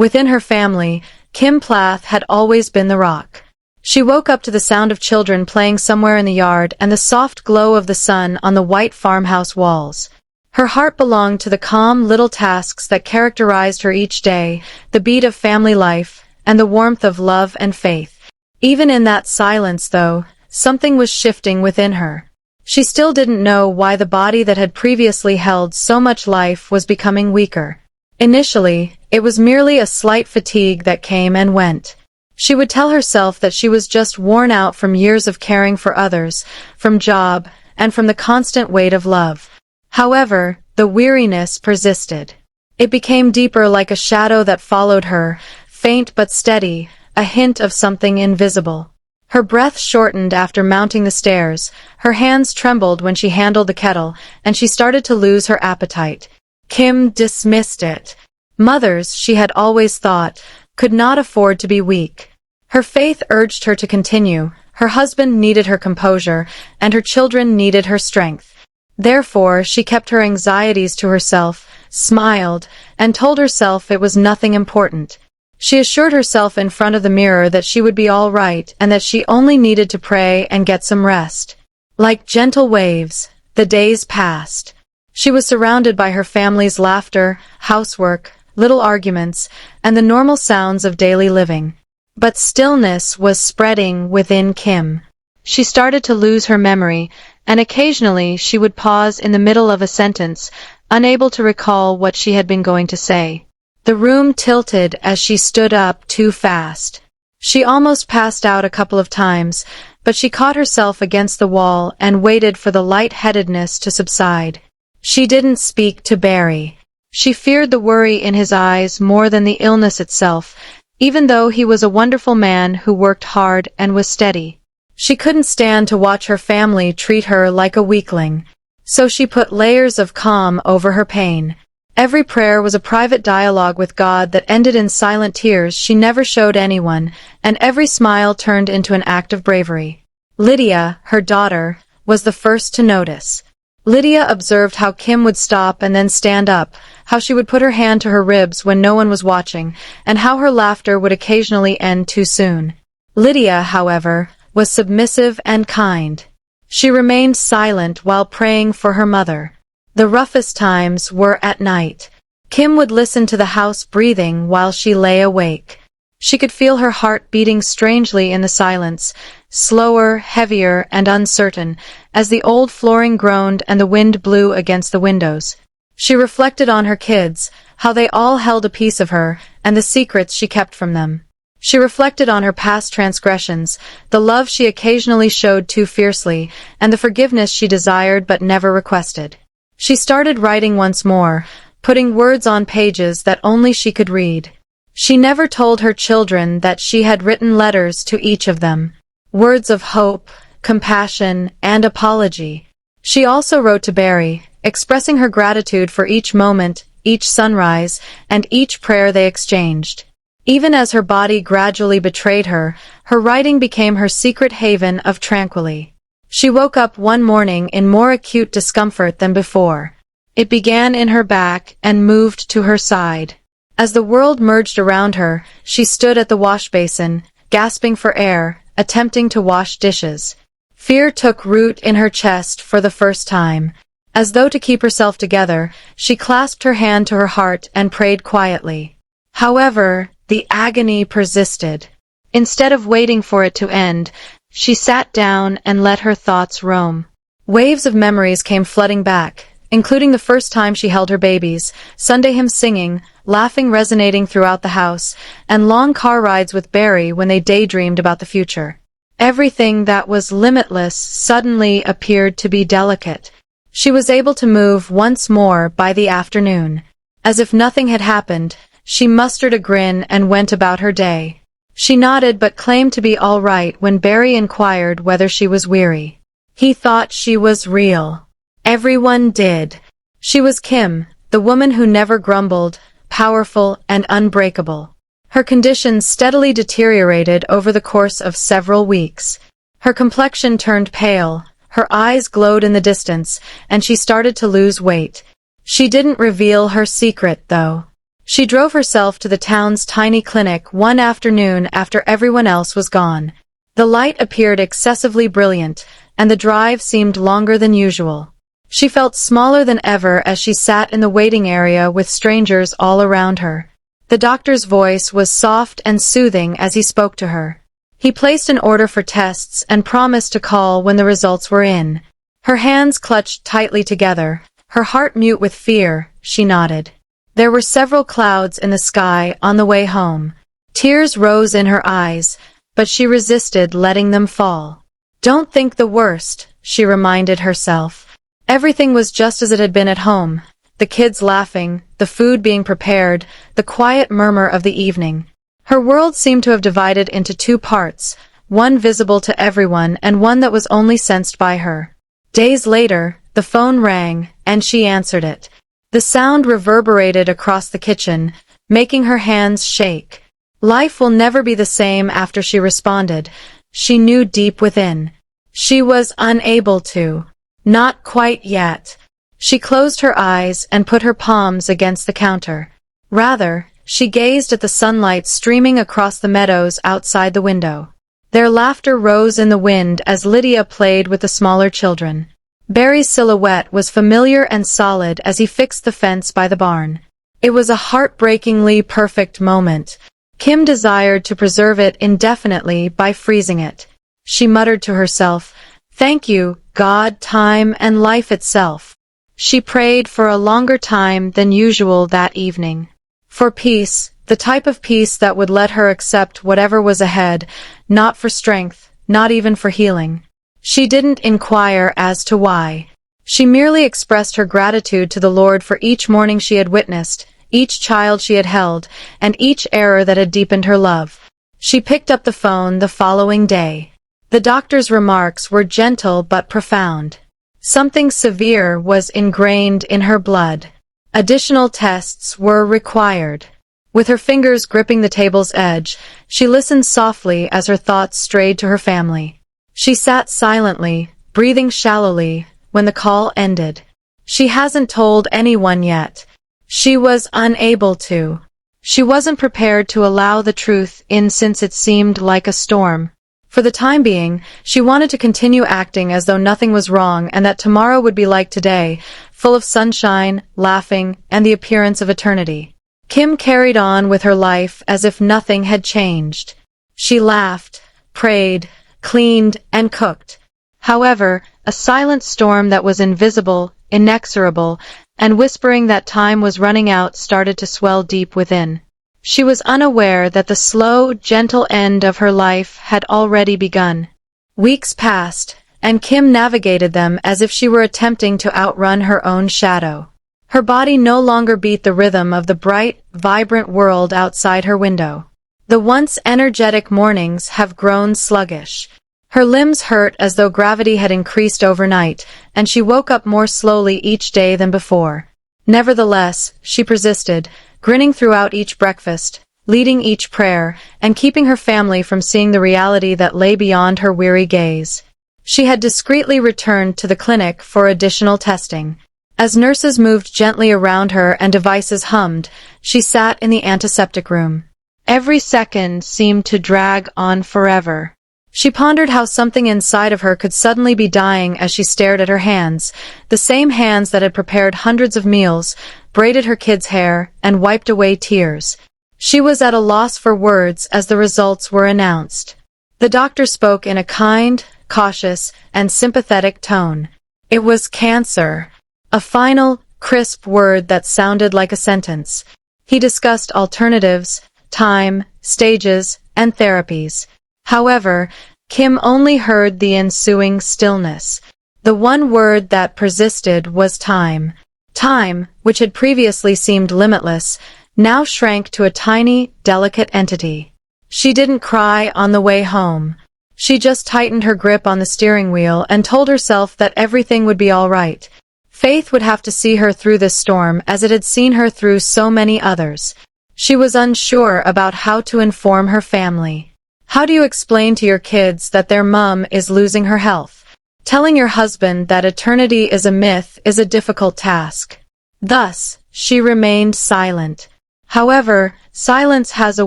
Within her family, Kim Plath had always been the rock. She woke up to the sound of children playing somewhere in the yard and the soft glow of the sun on the white farmhouse walls. Her heart belonged to the calm little tasks that characterized her each day, the beat of family life, and the warmth of love and faith. Even in that silence, though, something was shifting within her. She still didn't know why the body that had previously held so much life was becoming weaker. Initially, it was merely a slight fatigue that came and went. She would tell herself that she was just worn out from years of caring for others, from job, and from the constant weight of love. However, the weariness persisted. It became deeper, like a shadow that followed her, faint but steady, a hint of something invisible. Her breath shortened after mounting the stairs, her hands trembled when she handled the kettle, and she started to lose her appetite. Kim dismissed it. Mothers, she had always thought, could not afford to be weak. Her faith urged her to continue, her husband needed her composure, and her children needed her strength. Therefore, she kept her anxieties to herself, smiled, and told herself it was nothing important. She assured herself in front of the mirror that she would be all right and that she only needed to pray and get some rest. Like gentle waves, the days passed. She was surrounded by her family's laughter, housework, little arguments, and the normal sounds of daily living. But stillness was spreading within Kim. She started to lose her memory, and occasionally she would pause in the middle of a sentence, unable to recall what she had been going to say. The room tilted as she stood up too fast. She almost passed out a couple of times, but she caught herself against the wall and waited for the light-headedness to subside. She didn't speak to Barry. She feared the worry in his eyes more than the illness itself, even though he was a wonderful man who worked hard and was steady. She couldn't stand to watch her family treat her like a weakling. So she put layers of calm over her pain. Every prayer was a private dialogue with God that ended in silent tears she never showed anyone, and every smile turned into an act of bravery. Lydia, her daughter, was the first to notice. Lydia observed how Kim would stop and then stand up, how she would put her hand to her ribs when no one was watching, and how her laughter would occasionally end too soon. Lydia, however, was submissive and kind. She remained silent while praying for her mother. The roughest times were at night. Kim would listen to the house breathing while she lay awake. She could feel her heart beating strangely in the silence, slower, heavier, and uncertain, as the old flooring groaned and the wind blew against the windows. She reflected on her kids, how they all held a piece of her, and the secrets she kept from them. She reflected on her past transgressions, the love she occasionally showed too fiercely, and the forgiveness she desired but never requested. She started writing once more, putting words on pages that only she could read. She never told her children that she had written letters to each of them. Words of hope, compassion, and apology. She also wrote to Barry, expressing her gratitude for each moment, each sunrise, and each prayer they exchanged. Even as her body gradually betrayed her, her writing became her secret haven of tranquility. She woke up one morning in more acute discomfort than before. It began in her back and moved to her side. As the world merged around her, she stood at the wash basin, gasping for air, attempting to wash dishes. Fear took root in her chest for the first time. As though to keep herself together, she clasped her hand to her heart and prayed quietly. However, the agony persisted. Instead of waiting for it to end, she sat down and let her thoughts roam. Waves of memories came flooding back, including the first time she held her babies, Sunday hymns singing, laughing resonating throughout the house, and long car rides with Barry when they daydreamed about the future. Everything that was limitless suddenly appeared to be delicate. She was able to move once more by the afternoon. As if nothing had happened, she mustered a grin and went about her day. She nodded but claimed to be all right when Barry inquired whether she was weary. He thought she was real. Everyone did. She was Kim, the woman who never grumbled, powerful and unbreakable. Her condition steadily deteriorated over the course of several weeks. Her complexion turned pale, her eyes glowed in the distance, and she started to lose weight. She didn't reveal her secret, though. She drove herself to the town's tiny clinic one afternoon after everyone else was gone. The light appeared excessively brilliant, and the drive seemed longer than usual. She felt smaller than ever as she sat in the waiting area with strangers all around her. The doctor's voice was soft and soothing as he spoke to her. He placed an order for tests and promised to call when the results were in. Her hands clutched tightly together, her heart mute with fear. She nodded. There were several clouds in the sky on the way home. Tears rose in her eyes, but she resisted letting them fall. Don't think the worst, she reminded herself. Everything was just as it had been at home. The kids laughing, the food being prepared, the quiet murmur of the evening. Her world seemed to have divided into two parts, one visible to everyone and one that was only sensed by her. Days later, the phone rang, and she answered it. The sound reverberated across the kitchen, making her hands shake. Life will never be the same after she responded. She knew deep within. She was unable to. Not quite yet. She closed her eyes and put her palms against the counter. Rather, she gazed at the sunlight streaming across the meadows outside the window. Their laughter rose in the wind as Lydia played with the smaller children. Barry's silhouette was familiar and solid as he fixed the fence by the barn. It was a heartbreakingly perfect moment. Kim desired to preserve it indefinitely by freezing it. She muttered to herself, "Thank you, God, time and life itself." She prayed for a longer time than usual that evening. For peace, the type of peace that would let her accept whatever was ahead, not for strength, not even for healing. She didn't inquire as to why. She merely expressed her gratitude to the Lord for each morning she had witnessed, each child she had held, and each error that had deepened her love. She picked up the phone the following day. The doctor's remarks were gentle but profound. Something severe was ingrained in her blood. Additional tests were required. With her fingers gripping the table's edge, she listened softly as her thoughts strayed to her family. She sat silently, breathing shallowly, when the call ended. She hasn't told anyone yet. She was unable to. She wasn't prepared to allow the truth in since it seemed like a storm. For the time being, she wanted to continue acting as though nothing was wrong and that tomorrow would be like today, full of sunshine, laughing, and the appearance of eternity. Kim carried on with her life as if nothing had changed. She laughed, prayed, cleaned, and cooked. However, a silent storm that was invisible, inexorable, and whispering that time was running out started to swell deep within. She was unaware that the slow, gentle end of her life had already begun. Weeks passed, and Kim navigated them as if she were attempting to outrun her own shadow. Her body no longer beat the rhythm of the bright, vibrant world outside her window. The once energetic mornings have grown sluggish. Her limbs hurt as though gravity had increased overnight, and she woke up more slowly each day than before. Nevertheless, she persisted, grinning throughout each breakfast, leading each prayer, and keeping her family from seeing the reality that lay beyond her weary gaze. She had discreetly returned to the clinic for additional testing. As nurses moved gently around her and devices hummed, she sat in the antiseptic room. Every second seemed to drag on forever. She pondered how something inside of her could suddenly be dying as she stared at her hands, the same hands that had prepared hundreds of meals, braided her kids' hair, and wiped away tears. She was at a loss for words as the results were announced. The doctor spoke in a kind, cautious, and sympathetic tone. It was cancer. A final, crisp word that sounded like a sentence. He discussed alternatives, time, stages, and therapies. However, Kim only heard the ensuing stillness. The one word that persisted was time. Time, which had previously seemed limitless, now shrank to a tiny, delicate entity. She didn't cry on the way home. She just tightened her grip on the steering wheel and told herself that everything would be all right. Faith would have to see her through this storm as it had seen her through so many others. She was unsure about how to inform her family. How do you explain to your kids that their mom is losing her health? Telling your husband that eternity is a myth is a difficult task. Thus, she remained silent. However, silence has a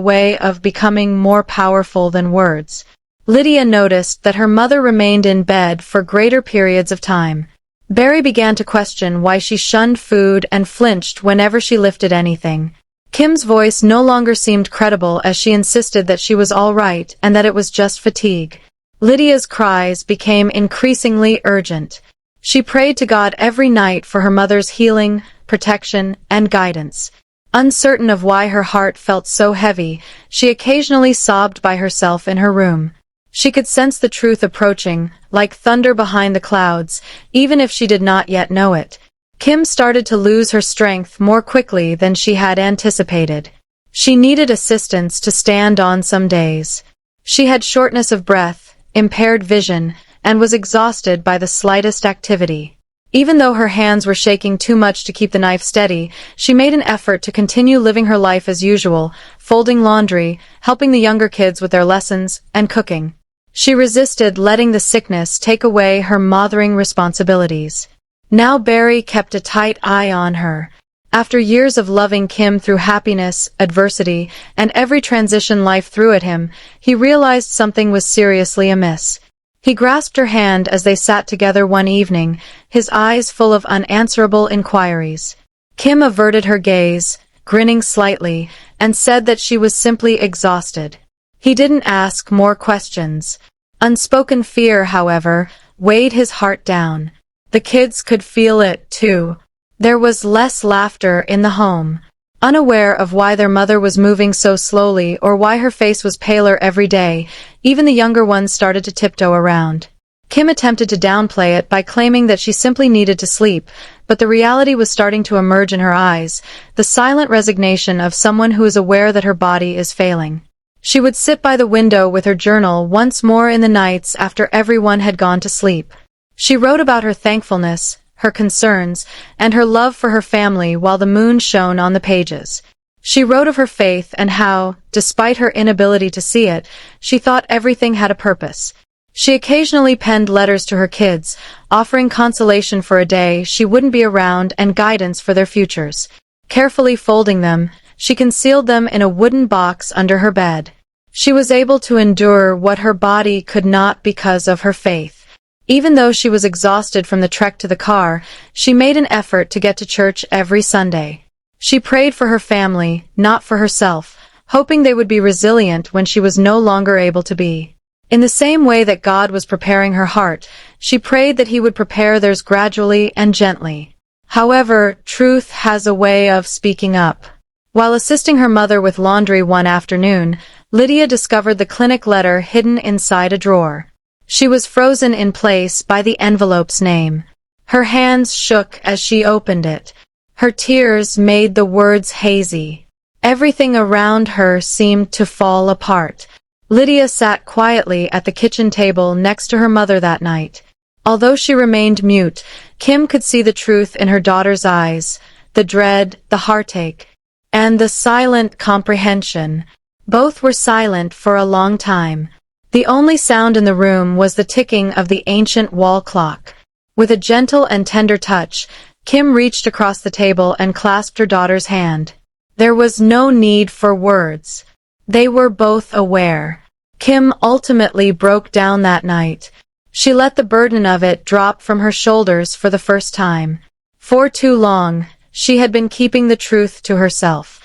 way of becoming more powerful than words. Lydia noticed that her mother remained in bed for greater periods of time. Barry began to question why she shunned food and flinched whenever she lifted anything. Kim's voice no longer seemed credible as she insisted that she was all right and that it was just fatigue. Lydia's cries became increasingly urgent. She prayed to God every night for her mother's healing, protection, and guidance. Uncertain of why her heart felt so heavy, she occasionally sobbed by herself in her room. She could sense the truth approaching, like thunder behind the clouds, even if she did not yet know it. Kim started to lose her strength more quickly than she had anticipated. She needed assistance to stand on some days. She had shortness of breath, impaired vision, and was exhausted by the slightest activity. Even though her hands were shaking too much to keep the knife steady, she made an effort to continue living her life as usual, folding laundry, helping the younger kids with their lessons, and cooking. She resisted letting the sickness take away her mothering responsibilities. Now Barry kept a tight eye on her. After years of loving Kim through happiness, adversity, and every transition life threw at him, he realized something was seriously amiss. He grasped her hand as they sat together one evening, his eyes full of unanswerable inquiries. Kim averted her gaze, grinning slightly, and said that she was simply exhausted. He didn't ask more questions. Unspoken fear, however, weighed his heart down. The kids could feel it, too. There was less laughter in the home. Unaware of why their mother was moving so slowly or why her face was paler every day, even the younger ones started to tiptoe around. Kim attempted to downplay it by claiming that she simply needed to sleep, but the reality was starting to emerge in her eyes, the silent resignation of someone who is aware that her body is failing. She would sit by the window with her journal once more in the nights after everyone had gone to sleep. She wrote about her thankfulness, her concerns, and her love for her family while the moon shone on the pages. She wrote of her faith and how, despite her inability to see it, she thought everything had a purpose. She occasionally penned letters to her kids, offering consolation for a day she wouldn't be around and guidance for their futures. Carefully folding them, she concealed them in a wooden box under her bed. She was able to endure what her body could not because of her faith. Even though she was exhausted from the trek to the car, she made an effort to get to church every Sunday. She prayed for her family, not for herself, hoping they would be resilient when she was no longer able to be. In the same way that God was preparing her heart, she prayed that he would prepare theirs gradually and gently. However, truth has a way of speaking up. While assisting her mother with laundry one afternoon, Lydia discovered the clinic letter hidden inside a drawer. She was frozen in place by the envelope's name. Her hands shook as she opened it. Her tears made the words hazy. Everything around her seemed to fall apart. Lydia sat quietly at the kitchen table next to her mother that night. Although she remained mute, Kim could see the truth in her daughter's eyes, the dread, the heartache, and the silent comprehension. Both were silent for a long time. The only sound in the room was the ticking of the ancient wall clock. With a gentle and tender touch, Kim reached across the table and clasped her daughter's hand. There was no need for words. They were both aware. Kim ultimately broke down that night. She let the burden of it drop from her shoulders for the first time. For too long, she had been keeping the truth to herself.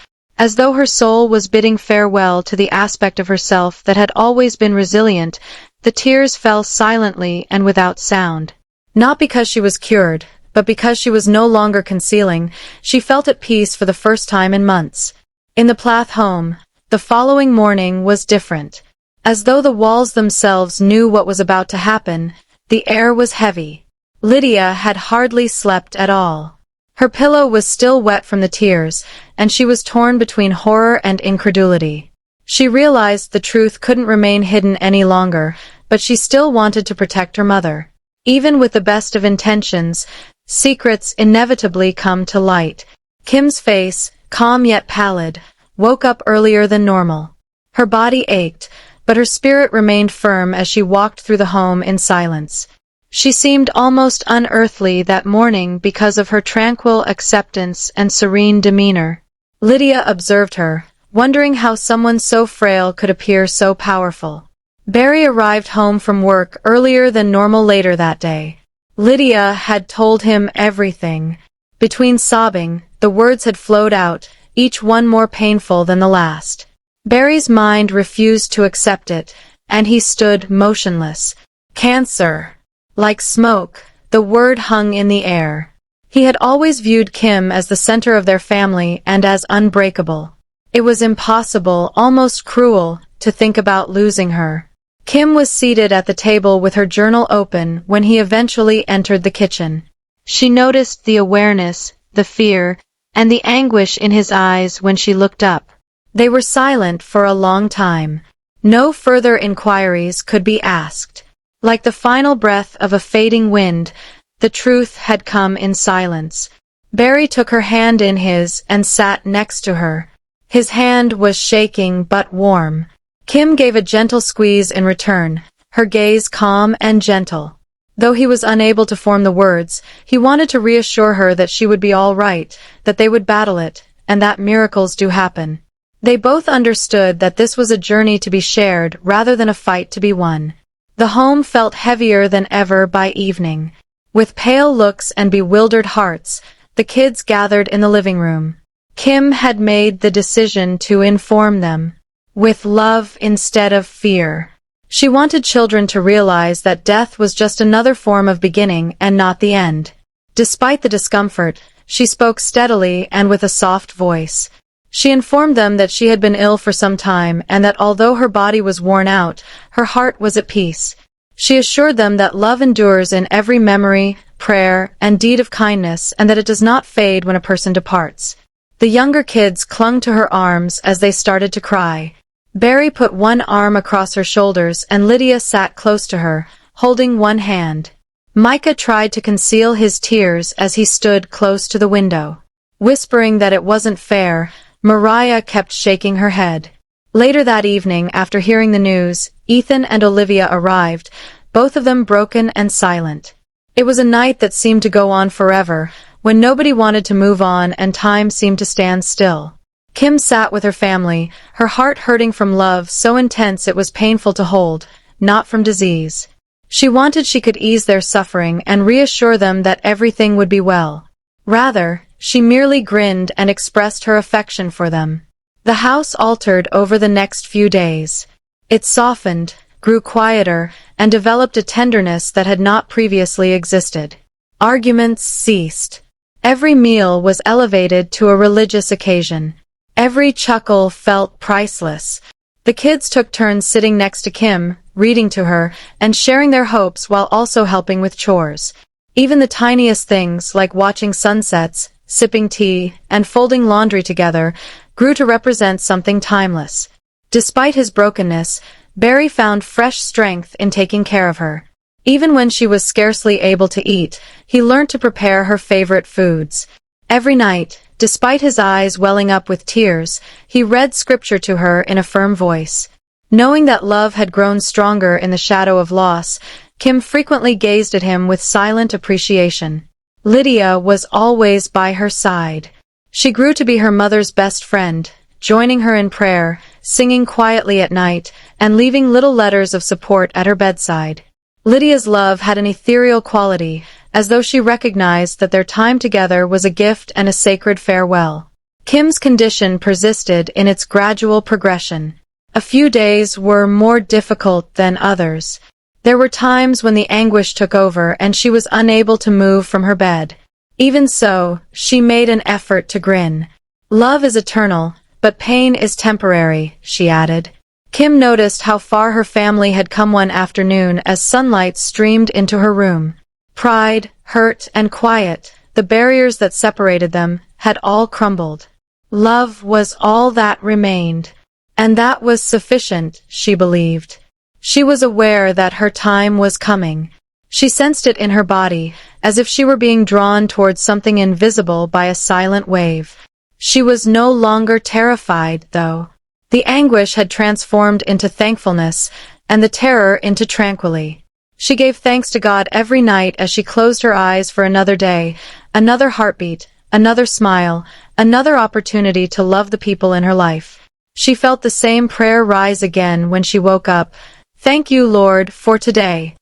As though her soul was bidding farewell to the aspect of herself that had always been resilient, the tears fell silently and without sound. Not because she was cured, but because she was no longer concealing, she felt at peace for the first time in months. In the Plath home, the following morning was different. As though the walls themselves knew what was about to happen, the air was heavy. Lydia had hardly slept at all. Her pillow was still wet from the tears, and she was torn between horror and incredulity. She realized the truth couldn't remain hidden any longer, but she still wanted to protect her mother. Even with the best of intentions, secrets inevitably come to light. Kim's face, calm yet pallid, woke up earlier than normal. Her body ached, but her spirit remained firm as she walked through the home in silence. She seemed almost unearthly that morning because of her tranquil acceptance and serene demeanor. Lydia observed her, wondering how someone so frail could appear so powerful. Barry arrived home from work earlier than normal later that day. Lydia had told him everything. Between sobbing, the words had flowed out, each one more painful than the last. Barry's mind refused to accept it, and he stood motionless. Cancer. Like smoke, the word hung in the air. He had always viewed Kim as the center of their family and as unbreakable. It was impossible, almost cruel, to think about losing her. Kim was seated at the table with her journal open when he eventually entered the kitchen. She noticed the awareness, the fear, and the anguish in his eyes when she looked up. They were silent for a long time. No further inquiries could be asked. Like the final breath of a fading wind, the truth had come in silence. Barry took her hand in his and sat next to her. His hand was shaking but warm. Kim gave a gentle squeeze in return, her gaze calm and gentle. Though he was unable to form the words, he wanted to reassure her that she would be all right, that they would battle it, and that miracles do happen. They both understood that this was a journey to be shared rather than a fight to be won. The home felt heavier than ever by evening. With pale looks and bewildered hearts, the kids gathered in the living room. Kim had made the decision to inform them. With love instead of fear. She wanted children to realize that death was just another form of beginning and not the end. Despite the discomfort, she spoke steadily and with a soft voice. She informed them that she had been ill for some time and that although her body was worn out, her heart was at peace. She assured them that love endures in every memory, prayer, and deed of kindness, and that it does not fade when a person departs. The younger kids clung to her arms as they started to cry. Barry put one arm across her shoulders and Lydia sat close to her, holding one hand. Micah tried to conceal his tears as he stood close to the window. Whispering that it wasn't fair, Mariah kept shaking her head. Later that evening, after hearing the news, Ethan and Olivia arrived, both of them broken and silent. It was a night that seemed to go on forever, when nobody wanted to move on and time seemed to stand still. Kim sat with her family, her heart hurting from love so intense it was painful to hold, not from disease. She wanted she could ease their suffering and reassure them that everything would be well. Rather, she merely grinned and expressed her affection for them. The house altered over the next few days. It softened, grew quieter, and developed a tenderness that had not previously existed. Arguments ceased. Every meal was elevated to a religious occasion. Every chuckle felt priceless. The kids took turns sitting next to Kim, reading to her, and sharing their hopes while also helping with chores. Even the tiniest things, like watching sunsets, sipping tea, and folding laundry together, grew to represent something timeless. Despite his brokenness, Barry found fresh strength in taking care of her. Even when she was scarcely able to eat, he learned to prepare her favorite foods. Every night, despite his eyes welling up with tears, he read scripture to her in a firm voice. Knowing that love had grown stronger in the shadow of loss, Kim frequently gazed at him with silent appreciation. Lydia was always by her side. She grew to be her mother's best friend, joining her in prayer, singing quietly at night, and leaving little letters of support at her bedside. Lydia's love had an ethereal quality, as though she recognized that their time together was a gift and a sacred farewell. Kim's condition persisted in its gradual progression. A few days were more difficult than others. There were times when the anguish took over and she was unable to move from her bed. Even so, she made an effort to grin. Love is eternal, but pain is temporary, she added. Kim noticed how far her family had come one afternoon as sunlight streamed into her room. Pride, hurt, and quiet, the barriers that separated them, had all crumbled. Love was all that remained. And that was sufficient, she believed. She was aware that her time was coming. She sensed it in her body, as if she were being drawn towards something invisible by a silent wave. She was no longer terrified, though. The anguish had transformed into thankfulness, and the terror into tranquility. She gave thanks to God every night as she closed her eyes for another day, another heartbeat, another smile, another opportunity to love the people in her life. She felt the same prayer rise again when she woke up. Thank you, Lord, for today.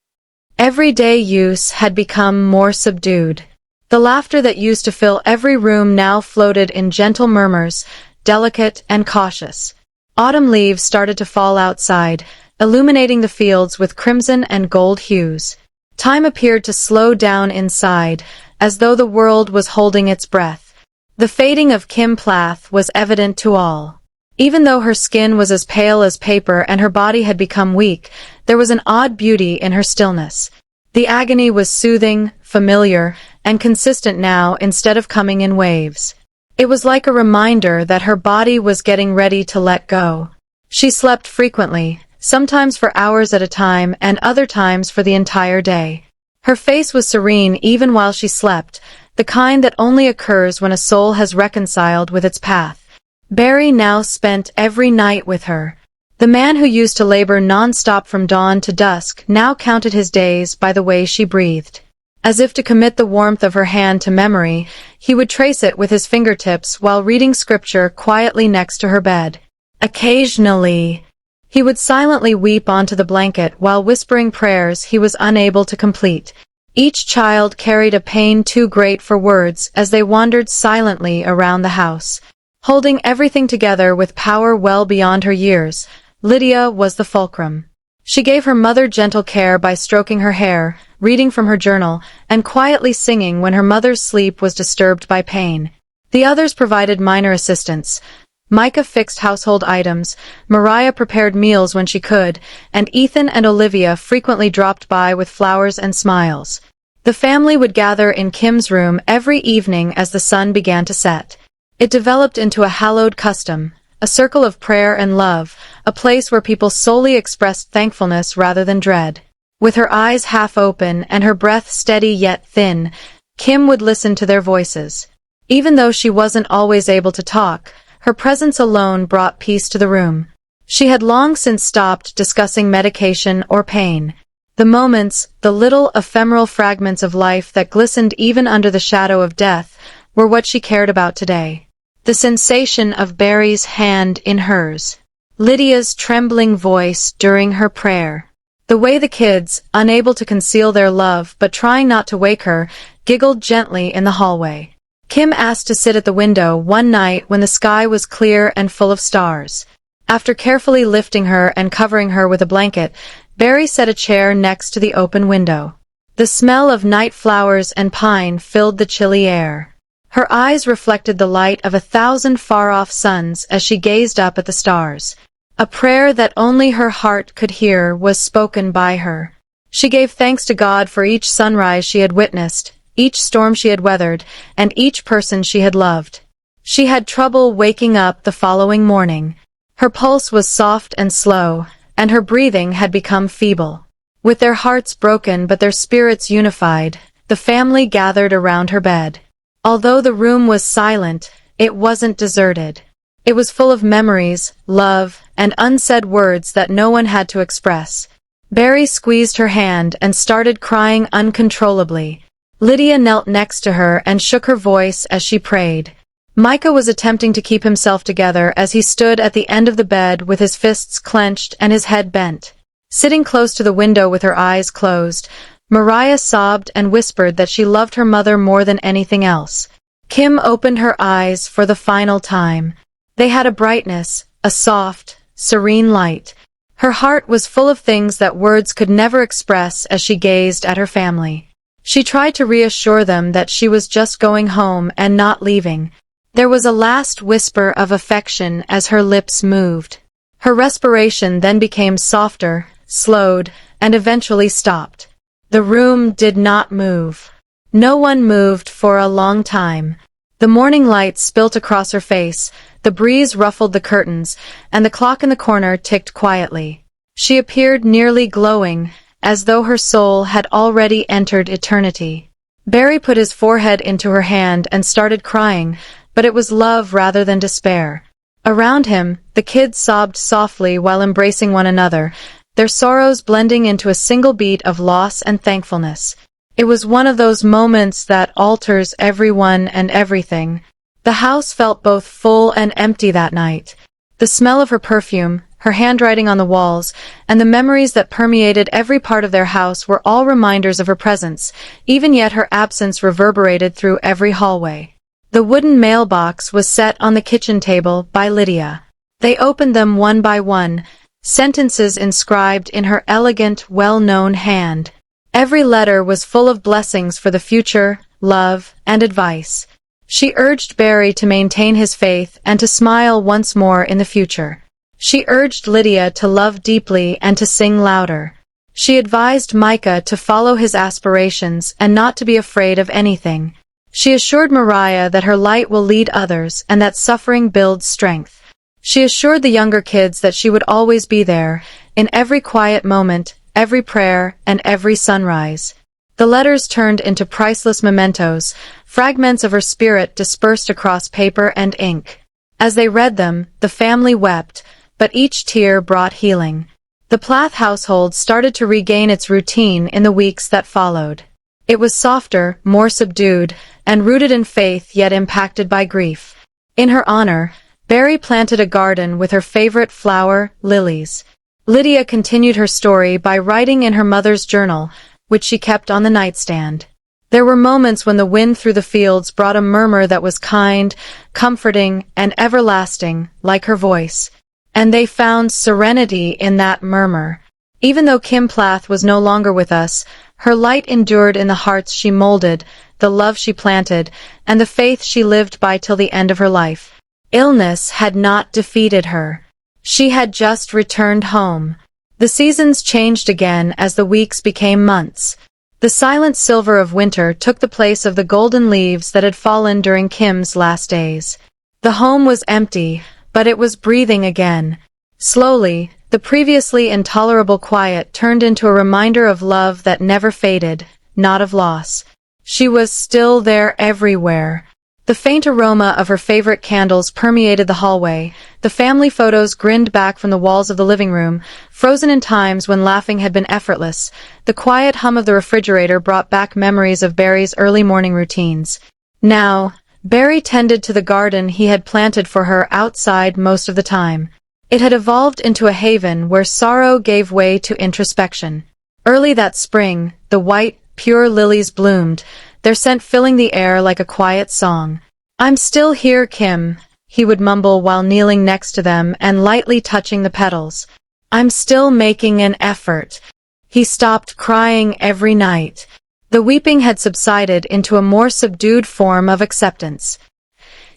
Everyday use had become more subdued. The laughter that used to fill every room now floated in gentle murmurs, delicate and cautious. Autumn leaves started to fall outside, illuminating the fields with crimson and gold hues. Time appeared to slow down inside, as though the world was holding its breath. The fading of Kim Plath was evident to all. Even though her skin was as pale as paper and her body had become weak, there was an odd beauty in her stillness. The agony was soothing, familiar, and consistent now instead of coming in waves. It was like a reminder that her body was getting ready to let go. She slept frequently, sometimes for hours at a time and other times for the entire day. Her face was serene even while she slept, the kind that only occurs when a soul has reconciled with its path. Barry now spent every night with her. The man who used to labor non-stop from dawn to dusk now counted his days by the way she breathed. As if to commit the warmth of her hand to memory, he would trace it with his fingertips while reading scripture quietly next to her bed. Occasionally, he would silently weep onto the blanket while whispering prayers he was unable to complete. Each child carried a pain too great for words as they wandered silently around the house. Holding everything together with power well beyond her years, Lydia was the fulcrum. She gave her mother gentle care by stroking her hair, reading from her journal, and quietly singing when her mother's sleep was disturbed by pain. The others provided minor assistance. Micah fixed household items, Mariah prepared meals when she could, and Ethan and Olivia frequently dropped by with flowers and smiles. The family would gather in Kim's room every evening as the sun began to set. It developed into a hallowed custom, a circle of prayer and love, a place where people solely expressed thankfulness rather than dread. With her eyes half open and her breath steady yet thin, Kim would listen to their voices. Even though she wasn't always able to talk, her presence alone brought peace to the room. She had long since stopped discussing medication or pain. The moments, the little ephemeral fragments of life that glistened even under the shadow of death, were what she cared about today. The sensation of Barry's hand in hers. Lydia's trembling voice during her prayer. The way the kids, unable to conceal their love but trying not to wake her, giggled gently in the hallway. Kim asked to sit at the window one night when the sky was clear and full of stars. After carefully lifting her and covering her with a blanket, Barry set a chair next to the open window. The smell of night flowers and pine filled the chilly air. Her eyes reflected the light of 1,000 far-off suns as she gazed up at the stars. A prayer that only her heart could hear was spoken by her. She gave thanks to God for each sunrise she had witnessed, each storm she had weathered, and each person she had loved. She had trouble waking up the following morning. Her pulse was soft and slow, and her breathing had become feeble. With their hearts broken but their spirits unified, the family gathered around her bed. Although the room was silent, it wasn't deserted. It was full of memories, love, and unsaid words that no one had to express. Barry squeezed her hand and started crying uncontrollably. Lydia knelt next to her and shook her voice as she prayed. Micah was attempting to keep himself together as he stood at the end of the bed with his fists clenched and his head bent. Sitting close to the window with her eyes closed, Mariah sobbed and whispered that she loved her mother more than anything else. Kim opened her eyes for the final time. They had a brightness, a soft, serene light. Her heart was full of things that words could never express as she gazed at her family. She tried to reassure them that she was just going home and not leaving. There was a last whisper of affection as her lips moved. Her respiration then became softer, slowed, and eventually stopped. The room did not move. No one moved for a long time. The morning light spilt across her face, the breeze ruffled the curtains, and the clock in the corner ticked quietly. She appeared nearly glowing, as though her soul had already entered eternity. Barry put his forehead into her hand and started crying, but it was love rather than despair. Around him, the kids sobbed softly while embracing one another, their sorrows blending into a single beat of loss and thankfulness. It was one of those moments that alters everyone and everything. The house felt both full and empty that night. The smell of her perfume, her handwriting on the walls, and the memories that permeated every part of their house were all reminders of her presence, even yet her absence reverberated through every hallway. The wooden mailbox was set on the kitchen table by Lydia. They opened them one by one, sentences inscribed in her elegant, well-known hand. Every letter was full of blessings for the future, love, and advice. She urged Barry to maintain his faith and to smile once more in the future. She urged Lydia to love deeply and to sing louder. She advised Micah to follow his aspirations and not to be afraid of anything. She assured Mariah that her light will lead others and that suffering builds strength. She assured the younger kids that she would always be there, in every quiet moment, every prayer, and every sunrise. The letters turned into priceless mementos, fragments of her spirit dispersed across paper and ink. As they read them, the family wept, but each tear brought healing. The Plath household started to regain its routine in the weeks that followed. It was softer, more subdued, and rooted in faith yet impacted by grief. In her honor, Barry planted a garden with her favorite flower, lilies. Lydia continued her story by writing in her mother's journal, which she kept on the nightstand. There were moments when the wind through the fields brought a murmur that was kind, comforting, and everlasting, like her voice. And they found serenity in that murmur. Even though Kim Plath was no longer with us, her light endured in the hearts she molded, the love she planted, and the faith she lived by till the end of her life. Illness had not defeated her. She had just returned home. The seasons changed again as the weeks became months. The silent silver of winter took the place of the golden leaves that had fallen during Kim's last days. The home was empty, but it was breathing again. Slowly, the previously intolerable quiet turned into a reminder of love that never faded, not of loss. She was still there everywhere. The faint aroma of her favorite candles permeated the hallway. The family photos grinned back from the walls of the living room, frozen in times when laughing had been effortless. The quiet hum of the refrigerator brought back memories of Barry's early morning routines. Now, Barry tended to the garden he had planted for her outside most of the time. It had evolved into a haven where sorrow gave way to introspection. Early that spring, the white, pure lilies bloomed, their scent filling the air like a quiet song. "I'm still here, Kim," he would mumble while kneeling next to them and lightly touching the petals. "I'm still making an effort." He stopped crying every night. The weeping had subsided into a more subdued form of acceptance.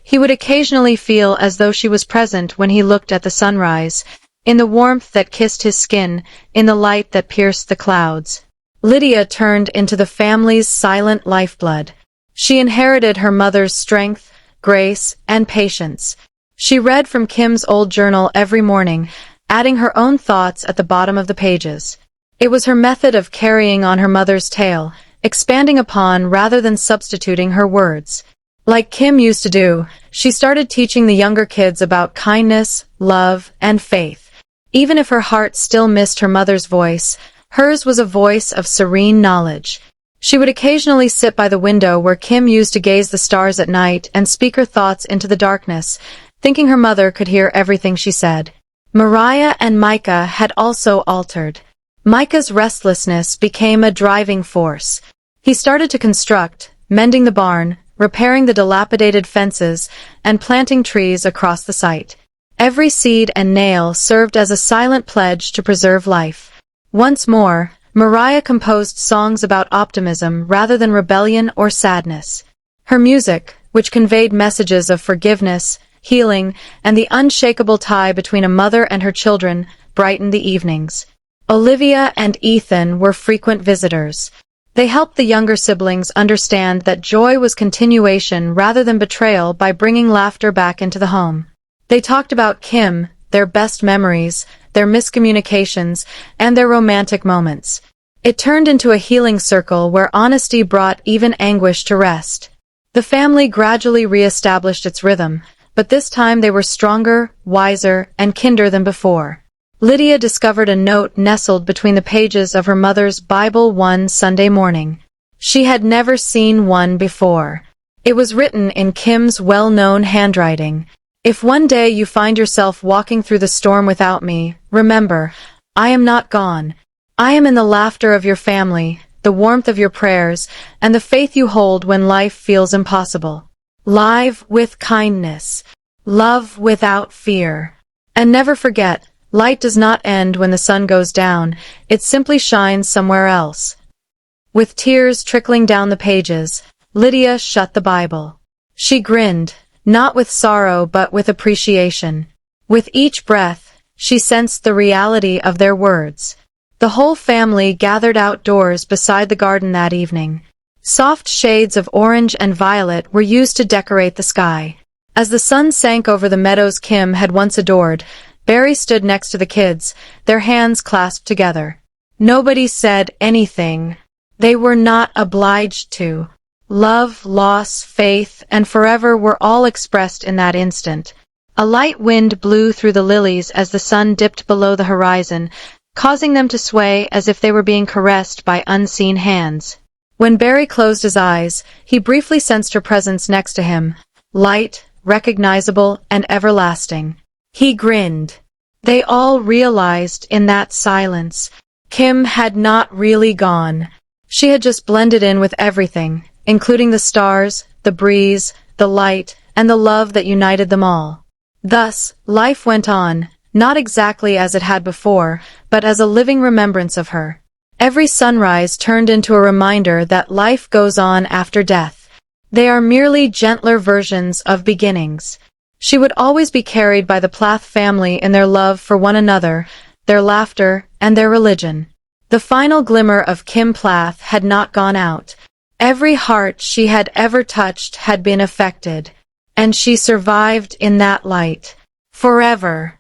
He would occasionally feel as though she was present when he looked at the sunrise, in the warmth that kissed his skin, in the light that pierced the clouds. Lydia turned into the family's silent lifeblood. She inherited her mother's strength, grace, and patience. She read from Kim's old journal every morning, adding her own thoughts at the bottom of the pages. It was her method of carrying on her mother's tale, expanding upon rather than substituting her words. Like Kim used to do, she started teaching the younger kids about kindness, love, and faith. Even if her heart still missed her mother's voice, hers was a voice of serene knowledge. She would occasionally sit by the window where Kim used to gaze the stars at night and speak her thoughts into the darkness, thinking her mother could hear everything she said. Mariah and Micah had also altered. Micah's restlessness became a driving force. He started to construct, mending the barn, repairing the dilapidated fences, and planting trees across the site. Every seed and nail served as a silent pledge to preserve life. Once more, Mariah composed songs about optimism rather than rebellion or sadness. Her music, which conveyed messages of forgiveness, healing, and the unshakable tie between a mother and her children, brightened the evenings. Olivia and Ethan were frequent visitors. They helped the younger siblings understand that joy was continuation rather than betrayal by bringing laughter back into the home. They talked about Kim, their best memories, their miscommunications, and their romantic moments. It turned into a healing circle where honesty brought even anguish to rest. The family gradually re-established its rhythm, but this time they were stronger, wiser, and kinder than before. Lydia discovered a note nestled between the pages of her mother's Bible one Sunday morning. She had never seen one before. It was written in Kim's well-known handwriting. If one day you find yourself walking through the storm without me, remember, I am not gone. I am in the laughter of your family, the warmth of your prayers, and the faith you hold when life feels impossible. Live with kindness. Love without fear. And never forget, light does not end when the sun goes down, it simply shines somewhere else. With tears trickling down the pages, Lydia shut the Bible. She grinned, not with sorrow but with appreciation. With each breath, she sensed the reality of their words. The whole family gathered outdoors beside the garden that evening. Soft shades of orange and violet were used to decorate the sky. As the sun sank over the meadows Kim had once adored, Barry stood next to the kids, their hands clasped together. Nobody said anything. They were not obliged to. Love, loss, faith, and forever were all expressed in that instant. A light wind blew through the lilies as the sun dipped below the horizon, causing them to sway as if they were being caressed by unseen hands. When Barry closed his eyes, he briefly sensed her presence next to him, light, recognizable, and everlasting. He grinned. They all realized in that silence, Kim had not really gone. She had just blended in with everything, including the stars, the breeze, the light, and the love that united them all. Thus, life went on, not exactly as it had before, but as a living remembrance of her. Every sunrise turned into a reminder that life goes on after death. They are merely gentler versions of beginnings. She would always be carried by the Plath family in their love for one another, their laughter, and their religion. The final glimmer of Kim Plath had not gone out. Every heart she had ever touched had been affected, and she survived in that light. Forever.